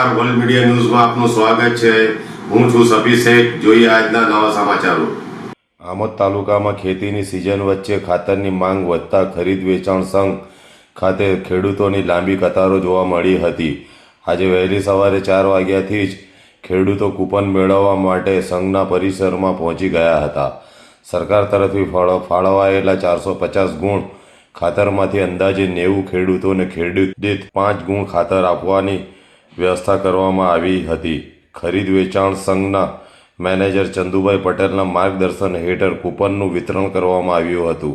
નમસ્કાર, world media ન્યૂઝમાં આપનું સ્વાગત છે। હું છું સભી શેખ। જોઈએ આજના નવા સમાચારો। આમોદ તાલુકામાં ખેતીની સિઝન વચ્ચે ખાતરની માંગ વધતા ખરીદ વેચાણ સંઘ ખાતે ખેડૂતોની લાંબી કતારો જોવા મળી હતી। આજે વહેલી સવારે 4 વાગ્યાથી જ ખેડૂતો કૂપન મેળવવા માટે સંઘના પરિસરમાં પહોંચી ગયા હતા। સરકાર તરફથી ફાળવાયેલા 450 ગુણ ખાતરમાંથી અંદાજે 90 ખેડૂતોને ખેડૂત દીઠ 5 ગુણ ખાતર આપવાની વ્યવસ્થા કરવામાં આવી હતી। ખરીદ વેચાણ સંઘના મેનેજર ચંદુભાઈ પટેલના માર્ગદર્શન હેઠળ કૂપનનું વિતરણ કરવામાં આવ્યું હતું।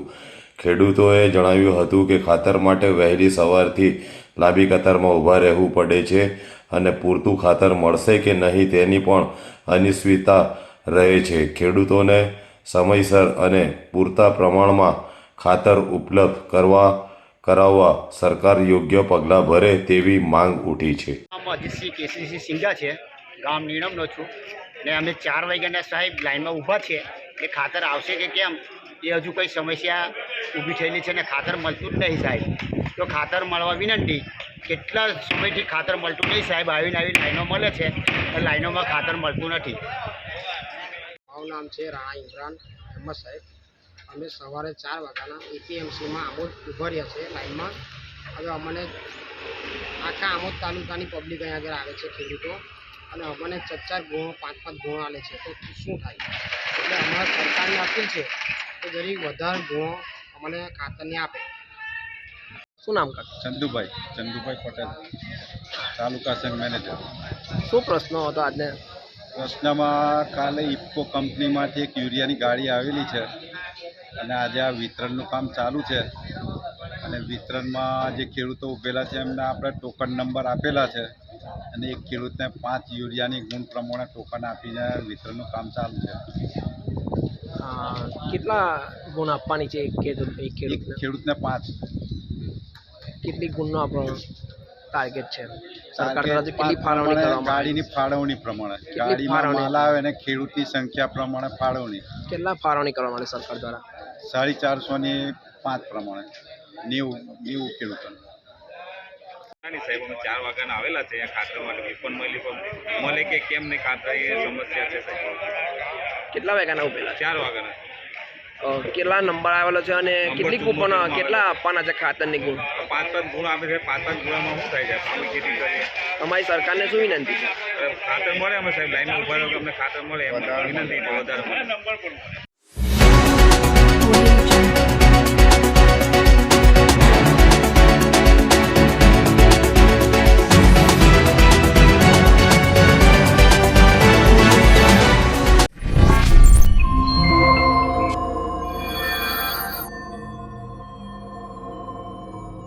ખેડૂતોએ જણાવ્યું હતું કે ખાતર માટે વહેલી સવારથી લાંબી કતારમાં ઊભા રહેવું પડે છે અને પૂરતું ખાતર મળશે કે નહીં તેની પણ અનિશ્ચિતતા રહે છે। ખેડૂતોને સમયસર અને પૂરતા પ્રમાણમાં ખાતર ઉપલબ્ધ કરાવવા સરકાર યોગ્ય પગલાં ભરે તેવી માંગ ઉઠી છે। અજીતસિંહ કેસીસિંહ સિંગા છે, ગામ નીણમનો છું ને અમે 4 વાગ્યાના સાહેબ લાઈનમાં ઊભા છે કે ખાતર આવશે કે કેમ એ હજુ કંઈ સમસ્યા ઊભી થયેલી છે ને ખાતર મળતું જ નહીં સાહેબ। તો ખાતર મળવા વિનંતી। કેટલા સમયથી ખાતર મળતું નહીં સાહેબ, આવીને લાઈનો મળે છે અને લાઈનોમાં ખાતર મળતું નથી। મારું નામ છે રાણા ઇમરાન અહેમદ સાહેબ। અમે સવારે 4 વાગ્યાના એપીએમસીમાં આમોદ ઊભા રહ્યા છે લાઈનમાં। હવે અમને આખા આમોદ તાલુકાની પબ્લિક અહીંયા આગળ આવે છે ખેડૂતો, અને અમને 4 ગુણો 5 ગુણો આલે છે। તો શું થાય? એટલે અમારા સરકારને અપીલ છે કે જરીક વધારે ગુણો અમને ખાતરને આપે। શું નામ કાકા? ચંદુભાઈ પટેલ, તાલુકા સંઘ મેનેજર। શું પ્રશ્નો હતો આજને? પ્રશ્નમાં કાલે ઇફકો કંપનીમાંથી એક યુરિયાની ગાડી આવેલી છે અને આજે આ વિતરણનું કામ ચાલુ છે, અને વિતરણમાં જે ખેડૂતો ઊભેલા છે એમને આપણે ટોકન નંબર આપેલા છે, અને એક ખેડૂતને 5 યુરિયાની ગુણ પ્રમાણે ટોકન આપીને વિતરણનું કામ ચાલુ છે। કેટલા ગુણ આપવાની છે એક ખેડૂતને 5। કેટલી ગુણનો આપણો ટાર્ગેટ છે? સરકાર તરફથી કેટલી ફાળવણી કરવામાં? ગાડીની ફાળવણી પ્રમાણે, ગાડીમાં માલ આવે અને ખેડૂતની સંખ્યા પ્રમાણે ફાળવણી। કેટલા ફાળવણી કરવામાં આવે સરકાર દ્વારા? 450 ની 5 પ્રમાણે 90 ખેડૂતોને। સાહેબ અમે 4 વાગ્યાના આવેલા છે અહીંયા ખાતર માટે કૂપન મળે કે કેમ નહીં ખાતર એ સમસ્યા છે સાહેબ। કેટલા વાગ્યાના ઉભેલા? 4 વાગ્યાના। કેટલા નંબર આવેલો છે અને કેટલી કૂપન કેટલા આપવાના છે ખાતરની ગુણ? 5 ગુણ આપે છે। 5 ગુણામાં શું થાય છે? અમે ખેતી કરીએ। તમારી સરકારને શું વિનંતી છે? ખાતર મળે અમે સાહેબ લાઈનમાં ઉભા રહો કે અમને ખાતર મળે એમ વિનંતી છે વધારે।